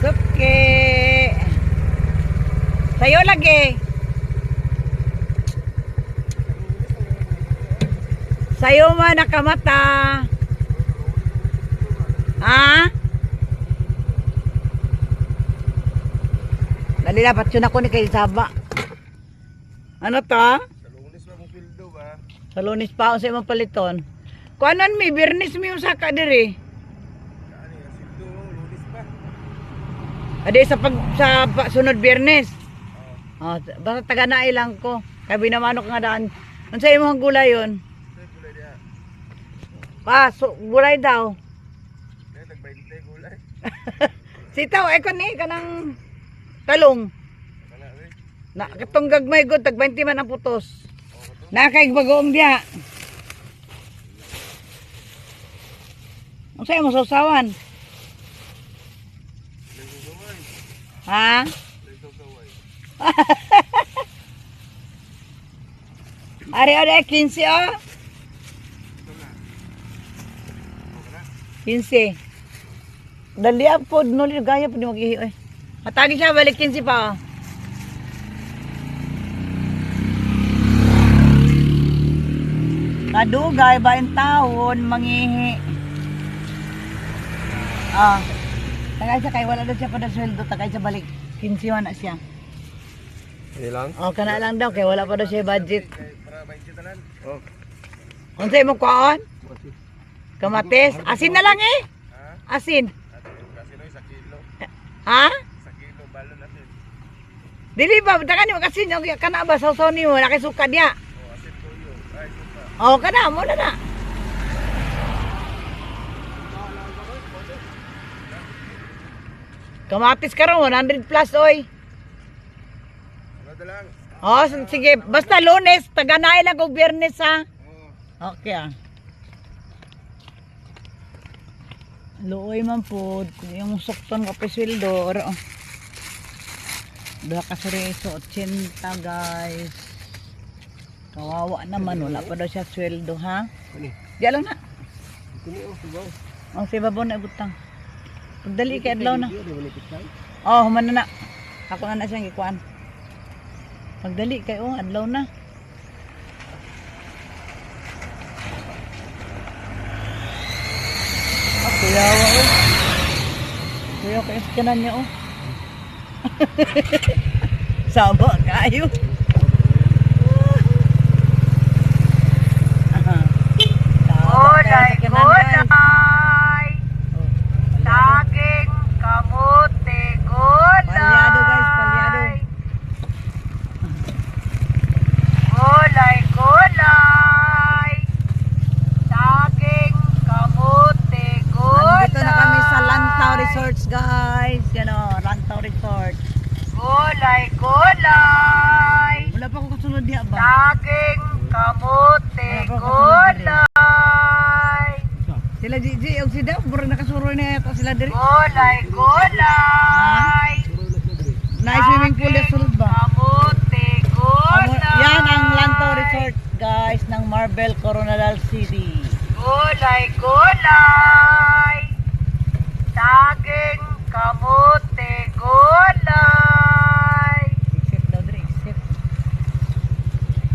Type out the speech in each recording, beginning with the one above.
Suki. Sayo lagi. Sayo man nakamata. Ha? Dali na, patsun ako ni kay Saba. Ano to? Sa Lunes pa mong pildo ba? Sa Lunes pa ako sa imong paliton. Kuanon mi, Birnis mi yung saka diri. Kani, sildo, Lunes pa. Adi sa sunod Biyernes. Oh, basta taga na ilang ko. Kaya binamanok nga daan. Ano sa imong gulay yun? Ito gulay diya. Gulay daw. Kaya tag-20 gulay. Sitaw, ko ni kanang talong. Kana rin. Na katong gagmay gud tag 20 man ang putos. Nakay bagoong diha. Ang sa'yo mo sausawan? Lagaway. Ha? Lagaway. Are 15 oh. 15. Dali po, nuli gaya po di maghihi eh. Matagi siya, balik 15 pa oh. Kadugay ba yung taon, mangihi. Ah. Tagay siya kay wala daw siya pa daw sweldo, tagay siya balik 15 na siya. Ini lang? Oh, kana lang daw kay wala pa daw siya budget. Para 20 tanan. Oh. Unsay mo kuan? Kamatis, asin na lang eh. Ha? Asin. Kasi no, 1 kilo. Ha? 1 kilo balon natin. Dili ba dakan mo kasi yung kana ba sawsaw nimo nakisuka diya. Oh, asin tuyo. Ay, suka. Oh, kana mo na na. Kamatis karon 100 plus oy. Ano lang? Oh, sige, basta Lunes, taga-naay lang og Biyernes ha. Oh. Okay ah. Luoy man po, yung sukton ka pesweldo, or oh. Dua ka suriso, 80 guys. Kawawa naman, wala pa daw siya sweldo ha. Kani. Di lang na. Kani oh, subaw. Ang si babaw na ibutang. Pagdali kay adlaw na. Oh, human na na. Ako na siyang ikuan. Pagdali kay oh, adlaw na. Kuyawa oh. Kuyawa kayo sa kanan niya oh. Saba kayo. Gulay, gulay. Saging, kamote, gulay. Palyado guys, palyado. Gulay, gulay. Saging, kamote, gulay. Nandito na kami sa Lantaw Resorts guys. Yan o, Lantaw Resorts. Gulay, gulay. Wala pa akong kasunod diya ba? Saging, kamote, gulay. Sila Gigi, yung si Daw, burang nakasuro na ito sila diri. Gulay, gulay. Na-swimming pool yung sulod ba? Kamote, gulay. Yan ang Lantaw Resort guys ng Marbel, Coronadal City. Gulay, gulay. Saging, kamote, gulay. Exit daw diri, exit.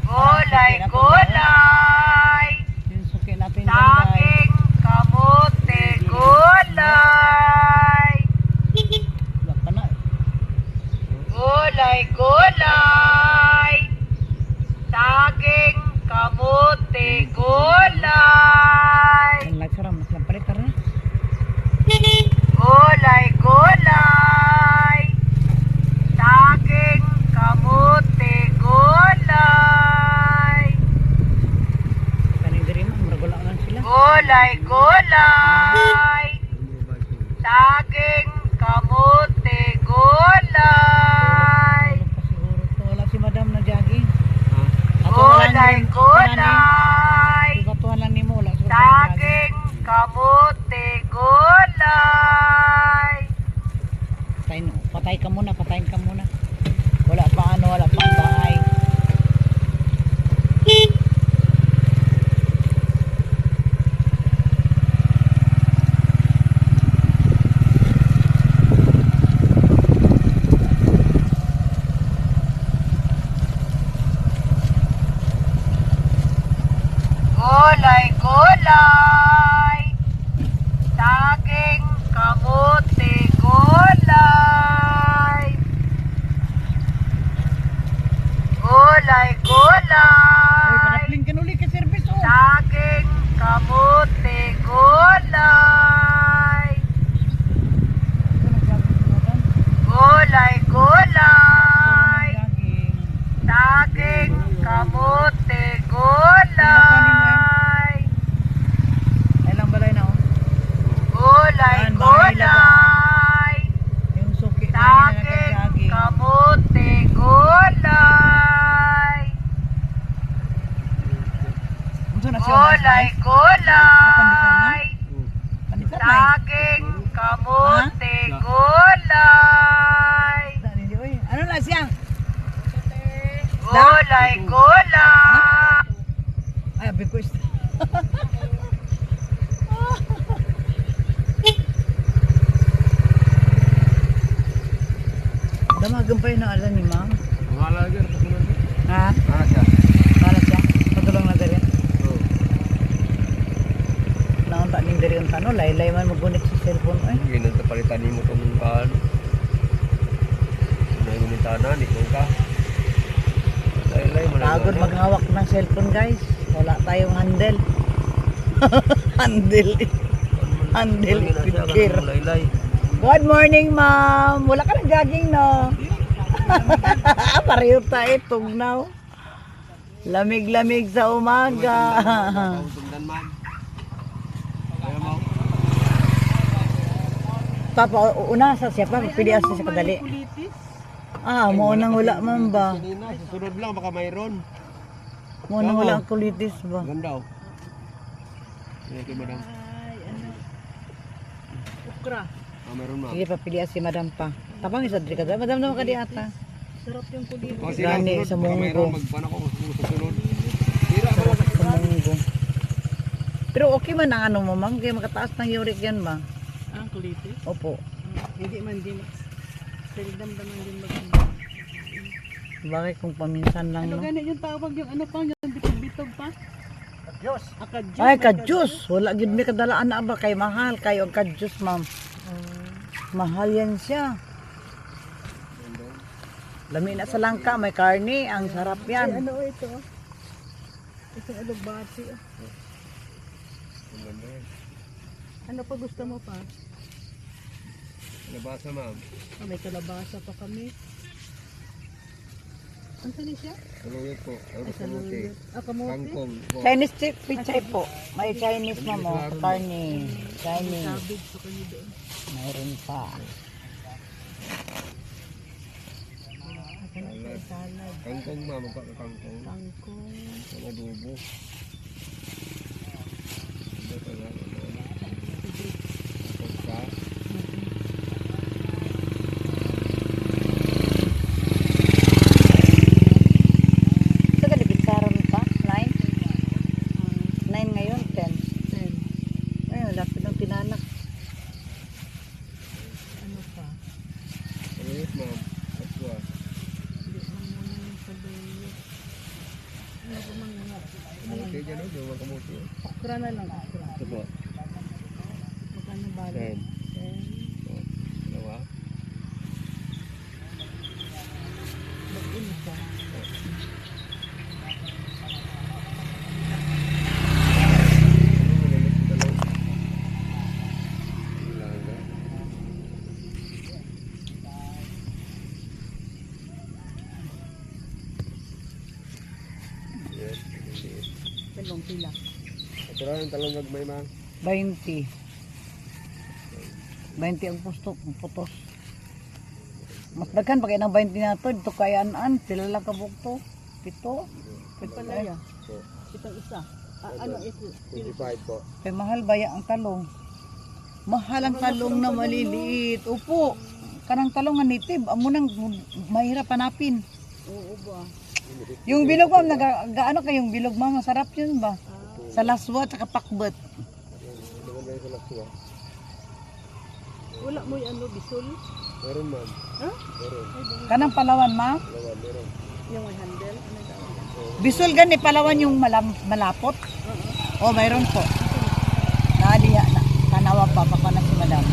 Gulay, gulay. Yung suki natin dyan guys. Kamote, gulay. Wala na. Gulay, gulay. Saging, kamote, gulay. Ang lagsara, mas lamparitar na. Gulay, gulay. Saging, kamote, gulay. Kaning diri mo, maragula lang sila. Gulay, gulay. Saging, kamote, gulay. Siguro to, wala si madam na jogging. Gulay, gulay. Sigatuhan lang ni mo, wala siguro saging, kamote, gulay. Patay ka muna, patayin ka muna. Wala pa ano, wala pang bahay. gulay. Yung suki na nagagaging. Kamote, gulay. Gulay, gulay. Saging, kamote, gulay. Ano na siya? Gulay, gulay. Ay, abi ko is. Damagan pa yun na alam ni ma'am. Mahala lagi. Ha? Mana siya? Malas siya? Patulong na dari. Oo. Naon ta ning dari ang tanong, laylay man magunit sa cellphone ay. Ganun sa palitan mo itong kaan. Tanan, di mo ka. Laylay mo lang. Pagod maghawak ng cellphone guys. Wala tayong handle. handle. Handle. Pikir. Laylay. Good morning ma'am. Wala ka ng jogging no? Pareho tayo tugnaw. Lamig-lamig sa umaga. Tugnan man. Ayaw mo. Papa, una sa siya pa. Pili asa sa kadali. Ah, mo nang wala man ba? Susunod lang baka mayroon. Mo nang wala ang kulitis ba? Ganda oh. Ayan kay madam. Okra. Ah, mayroon ma'am. Sige pa pili si madam pa. Tapang isa diri ka. Madam naman ka di ata. Sarap yung kulitis. Oh, sila Gani, sunod, sa baka munggo. mayroon magpana ko susunod. Tira mo sa Sa munggo. Pero okay man ang ano mo ma'am. Kaya makataas ng uric yan ba? Ang kulitis? Opo. Hindi man din. Pero damdaman din maganda. Bakit kung paminsan lang Ano no? ganit yung tawag yung ano pa, yung bitog-bitog pa? Diyos. Akadyos. Ay, kadyus. Wala gid mi kadalaan na ba kay mahal kayo ang kadyus ma'am. Mahal yan siya. Lami na sa langka, may karne, ang sarap Ay, yan. ano ito? Itong alugbati. Ano pa gusto mo pa? Nabasa ma'am. Oh, may kalabasa pa kami. Ang sali siya? Saluyot po. Ano Ay, sa muti? kamote. Kangkong. po. Chinese pichay po. May Chinese ma'am o. Karne. Chinese. Cabbage pa kami doon. Mayroon pa. Salad. Kangkong ma'am. Magkakangkong. Kangkong. Ang adobo. Ano ka nga? Pagka. Ito ka dibitaron pa? 9? 9 ngayon? 10? Then, Ayun, lapit ng tinanak. ano pa? Saluyot ma'am. Kaswa. Hindi man muna yung saluyot. Ano pa mga Kamuti dyan o. Diyo kamuti. okra na lang. Okra. Ito po. Magkano bali? 10. 10. Dalawa. Mag-in ka. Talong pila. Ito yung talong gagmay ma'am. 20. 20 ang putos. Mas daghan pa kaya ng 20 na to. Dito kayaan. Sila lang kabukto. 7. Palaya. So, Itong isa. Ano ito? 25 po. Kaya mahal baya ang talong. Mahal ang talong na maliliit. Upo. Kanang talong nga native. Amo nang mahirap hanapin. Oo ba? Yung bilog ma'am, gaano kayong bilog ma'am? Masarap yun ba? Sa laswa at pakbet. Maganda yung salaswa. Wala mo yung ano, bisul? Meron ma'am. Ha? Meron. Kanang Palawan ma'am? Dalawa, meron. Yung may handle? Ano tawag? Bisul gani Palawan yung malapot? Oh, mayroon po. Naadiya na. Tanawa pa na si madam.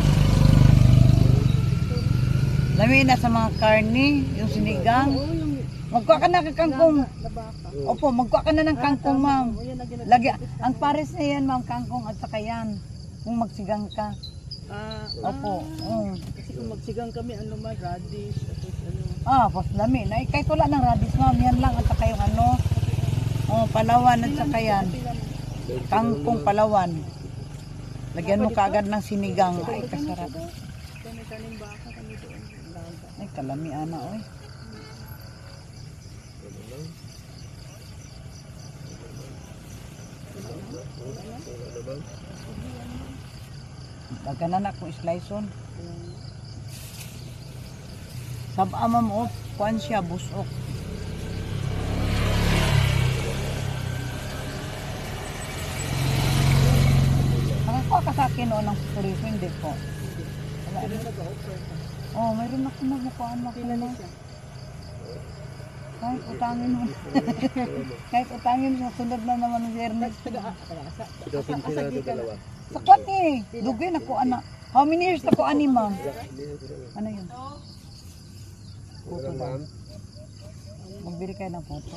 Lami na sa mga karne, yung sinigang. Oo, yung Magkuha ka na ng kangkong. labaka. Opo, magkuha ka na ng kangkong ma'am. Oo, yan na ginagawa. Lagi, ang pares na yan ma'am, kangkong at saka yan. Kung magsigang ka. Opo. Kasi kung magsigang kami, ano man, radish, tapos ano. Pas lami. Na, kahit wala ng radis ma'am, yan lang at saka yung ano. Palawan at saka yan. Kangkong Palawan. Lagyan mo kaagad ng sinigang. Ay, kasarap. Kami kanin baka kami doon. Laga. Ay, kalami ana, oy. Daghanan na kung sliceon. Sab-ama mo, kuan siya, busok. Nakakuha ka sa akin o ng puriso, hindi po. Wala rin. Oh, mayroon ako na bukuan mo. Kahit utangin mo. Kahit utangin mo, sunod na naman ng Ernest. Sa kwan eh. Dugay na ko anak. How many years na ko ani, ma'am? Ano yun? Photo ba? Magbili kayo ng photo.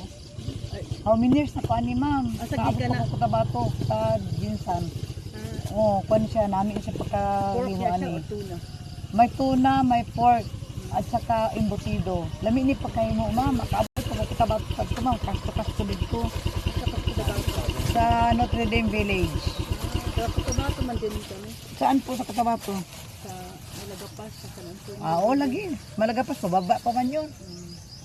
How many years na ko ani, ma'am? Kaabot pa ko Cotabato sa Jinsan. Oh, kwan siya. Namin siya pagkaliho ani. May tuna, may pork, at saka imbutido. Lami ni pagkain mo, ma'am. Makaabot ko Cotabato sa ito, ma'am. Kasto-kasto dito. Sa Notre Dame Village. Sa Cotabato man din kami. Saan po sa Cotabato? Sa Malagapas, sa Kanantun. Oo, lagi. Malagapas, pababa pa man yun.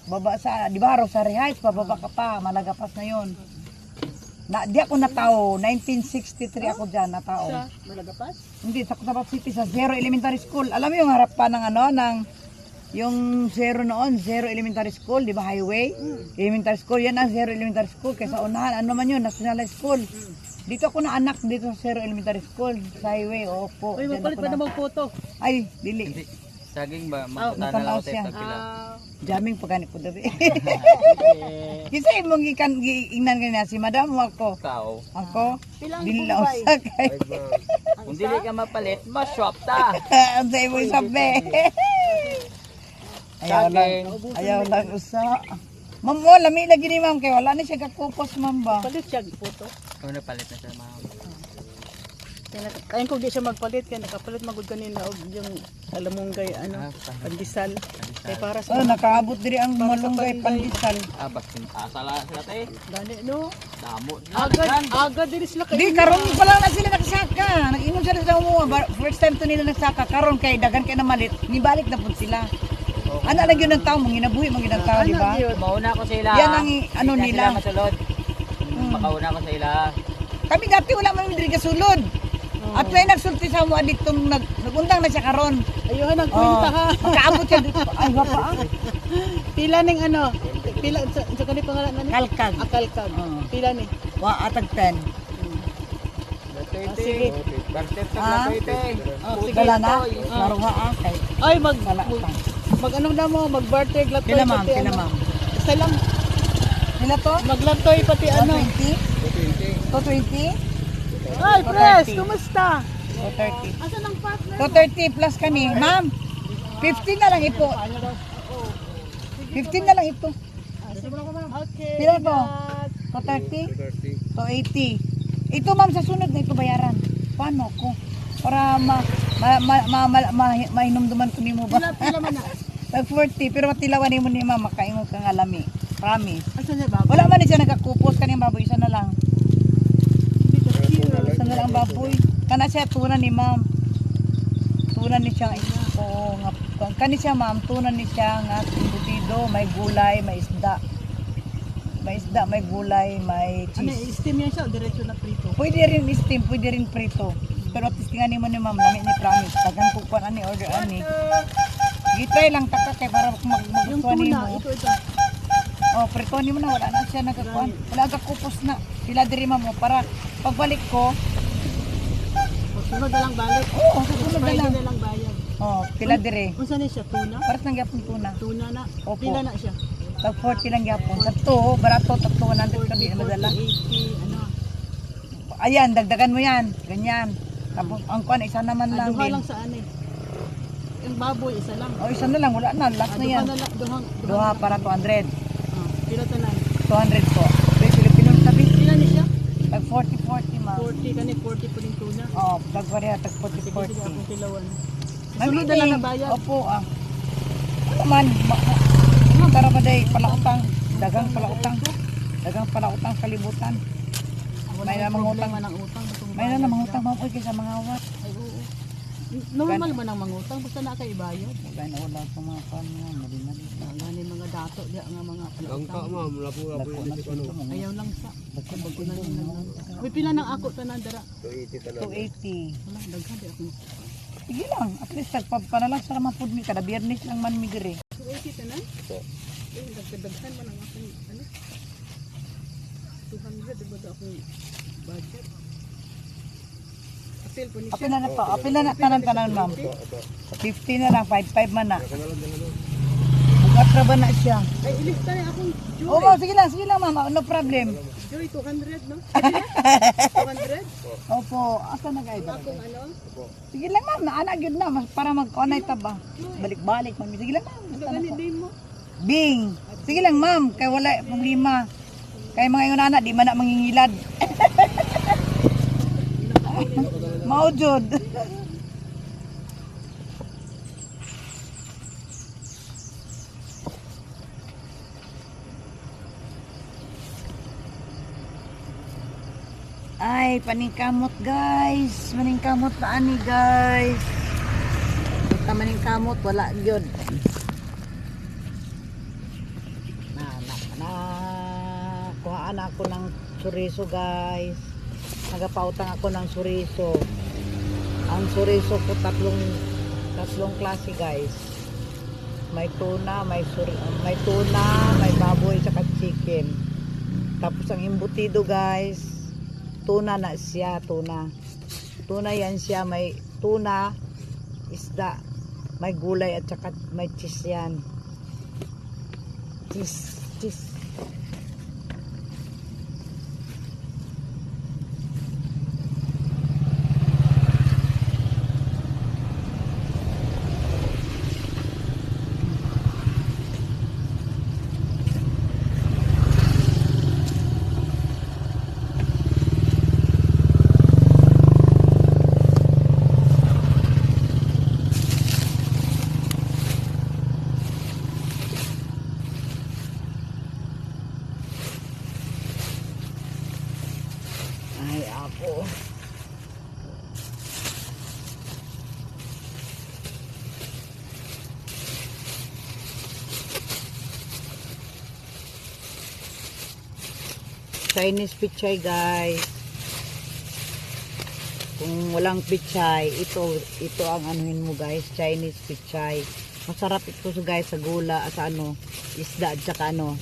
Baba sa, di ba, Rosary Heights, pababa ka pa, Malagapas na yun. Di ako natao, 1963 ako dyan, natao. Sa Malagapas? Hindi, sa Cotabato City, sa Zero Elementary School. Alam mo yung harap pa ng ano, yung Zero noon, Zero Elementary School, di ba, highway? Elementary School, yan ang Zero Elementary School, kaysa unahan, ano man yun, National School. Dito ako na anak dito sa Zero Elementary School, sa highway, opo. Uy, magpalit pa na mag-photo. Ay, dili. Saging ba? Matanaw Magpatanaw siya. tayo pila. Jaming pagani ko dali. Kasi imong ingnan kanina si madam mo ako. Ikaw. Ako, Pilang dilaw bubay? sa kay. Kung dili ka mapalit, ma-swap ta. Ang sa imong sabi. Ayaw lang usa. Ma'am, lami lagi ni ma'am kay wala na siya kakupos ma'am ba. Palit siya photo. Kung napalit na siya, ma'am. Kain ko di siya magpalit kaya nakapalit magud kanina og yung alamungay ano pandesal. Kay para sa Nakaabot diri ang malunggay pandesal. Bakit asala sila tayo? gani no. Damo. Agad diri sila Di karon pa lang na sila nagsaka. Nag-ingon sila sa mo. First time to nila nagsaka karon kay dagan kay na malit. Nibalik na pud sila. Ana lang yun ang tao, mong ginabuhi, mong ginang di ba? Mauna ko sa ila. Yan ang ano Hindi nila. sila masulod. Makauna ko sa ila. Kami dati wala man diri kasulod. At may nagsulti sa mo aditong nagundang na siya karon. Ayuhan ang kwenta ha. Makaabot siya dito. Ay, wapa ah. Pila ning ano? Pila sa kani pangalan nani? Kalkag. Akalkag. Pila ni? Wa atag 10. Sige. Bartep ka Ah. na ito. Sige. Dala na. Laro nga ah. Kay Ay mag ano na mo mag-barter glatoy Kila ma'am, kila ma'am. Isa lang Nila to? maglatoy pati ano. 120? 220? Ay, Pres, kumusta? 230. Asa nang partner? 230 plus kani. Ma'am, 15 na lang ipo. 15 na lang ito. Okay. Pila to? 230? 280. Ito ma'am sa sunod na ito bayaran. Paano ko? Para mainumduman ko nimo ba? Pila man na. Tag 40 pero matilawan nimo ni ma'am makaingon kang alami. Promise. Asa niya ba? Wala man ni siya nagakupos kaning baboy isa na lang. Isa na lang ang baboy. Kana siya tunan ni ma'am. Tunan ni siya. Oo nga. Kani siya ma'am, tunan ni siya nga embutido, may gulay, may isda. May isda, may gulay, may Ano, cheese. steam yan siya o diretso na prito? Pwede rin steam, pwede rin prito. Pero testingan ni mo ni ma'am, lami ni promise. Tagan ko pa ani order ani. Gitay lang taka kay para Yung magustuhan ni tuna, mo. ito. Oh, prito ni mo na wala na siya nagkakuan. Wala gakupos na. Sila diri ma'am mo para pagbalik ko, Sunod na lang balik. oo, susunod na Friday lang. na lang bayad. Oh, pila diri. Kung saan siya? Tuna? Paras nang gyapon tuna. Tuna na. Opo. Pila na siya? Tag 40 lang gyapon. Sa to, barato tag 200 ka di na madala. 80, ano. Ayan, dagdagan mo yan. Ganyan. Tapos ang kuan isa naman lang Duha din. lang sa ano eh. Yung baboy, isa lang. Oh, isa na lang, wala na, last na Duha yan. na lang. Duha para 200. Pila tanan. 200 po. Pero Filipino sabi, Pila ni siya? tag 40 ma'am. 40 kani, 40 po yung tuna. Oh, tag pareha, tag Sige, sige, 40. akong tilawan. Sunod Nabili. na lang na bayad. Opo, ah. Ano man, tara pa day, palautang. Dagang palautang. Dagang palautang kalibutan. May namang utang. Problema ng utang. May namang utang, ma'am. Uy, kaysa mga awat. Normal man ang mangutang basta na kay ibayad. Kaya na wala sa mga kanya, mali-mali. Gani mga dato diya nga mga Langka palautang. ma'am, lapo-lapo Lako yung na dito ano. sa Ayaw lang sa. Bakit Pag kunan lang. Uy pila nang ako tanan dara. 280 ka na. 280. Wala daghan di ako. Sige lang, at least nagpapanalang sa naman food mi kada biyernes lang man migre. 280 tanan? Po. Eh dagdagan man ang akong ano. 200 diba daw akong budget. Apil po ni Apil na pa, apil na tanan-tanan ma'am. 50 na lang, 55 man na. Ako na lang dala. Magatra ba na siya? Ay ilista na akong Joy. Oo, sige lang ma'am, no problem. Joy 200 no? Sige na? 200? Opo, asa na kayo? Akong ano? Sige lang ma'am, naana gyud na mas para mag-onay ta ba. Balik-balik ma'am. Sige lang ma'am. Ano Basta na ganit po. din mo? Bing. Sige lang ma'am, kay wala problema. Kay mga yung anak di man na mangingilad. Maujod. Ay, paningkamot guys. Maningkamot pa ani guys. Basta maningkamot, wala gyud. Na kuhaan ako ng suriso guys. Nagapautang ako ng suriso. Ang suriso ko tatlong klase guys. May tuna, may tuna, may baboy saka chicken. Tapos ang embutido guys, tuna na siya, tuna. Tuna yan siya, may tuna, isda, may gulay at saka may cheese yan. Cheese. Ay, ako. Chinese pichay guys. Kung walang pichay, ito ang anuhin mo guys, Chinese pichay. Masarap ito guys sa gula, sa ano, isda at saka ano,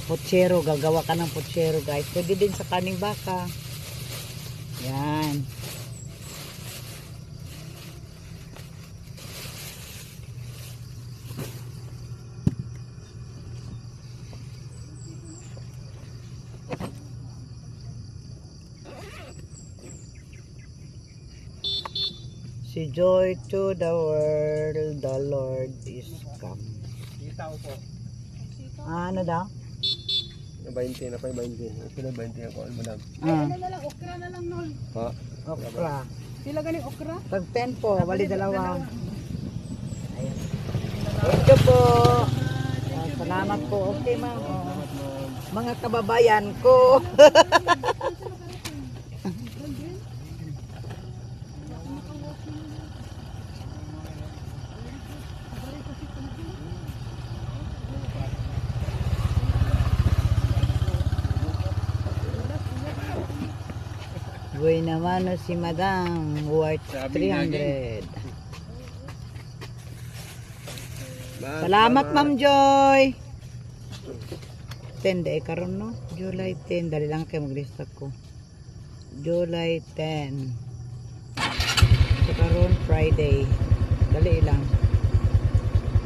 pochero, gagawa ka ng pochero guys. Pwede din sa kaning baka. Yan. Si joy to the world, the Lord is come. Kita ko po. Ano daw? 20 na pa yung 20. Ito na 20 ako, madam. Ay ano na lang, okra na lang nol. Ha? Okra. Sila ganing okra? Pag 10 po, bali dalawa. Ayan. Thank you po. Salamat po. Okay ma'am. Mga kababayan ko. Buhay naman si Madam worth 300. Salamat Ma'am Joy. 10 day karon no? July 10. Dali lang kayo maglista ko. July 10. So karon Friday. Dali lang.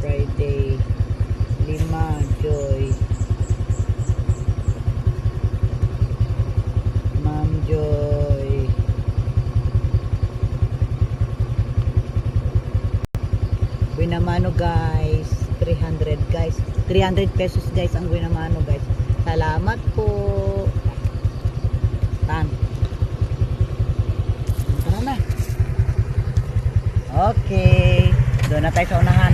Friday. 5 Joy. Ma'am Joy. Guinamano guys. 300 guys. 300 pesos guys ang Guinamano guys. Salamat po. Tan. Tara na. Okay. Doon na tayo sa unahan.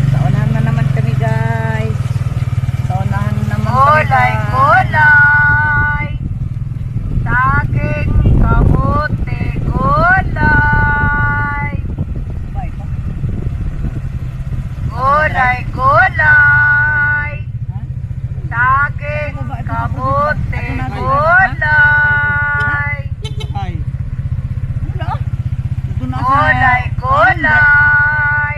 Sa unahan na naman kami guys. Sa unahan naman kami guys. Saging, kamote, gulay. Gulay, gulay. Saging, kamote, gulay. Ay. Gulay, gulay.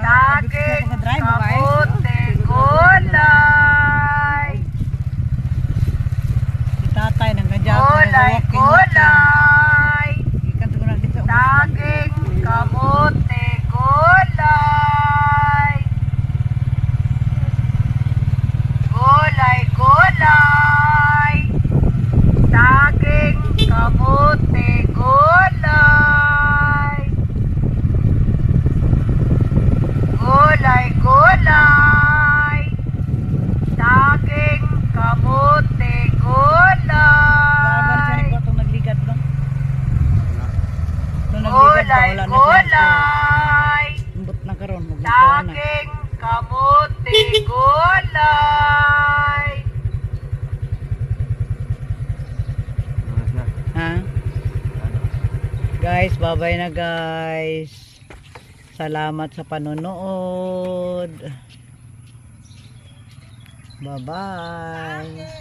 Saging, kamote, gulay. Si tatay nang gadya. Gulay, gulay. Saging, kamote, gulay. Gulay, gulay. Saging, kamote, gulay. Gulay, gulay. Saging, kamote, gulay. Gulay, gulay. Umbot na karon mo. Saging, kamote, gulay. Ha? Guys, bye-bye na guys. Salamat sa panonood. Bye-bye.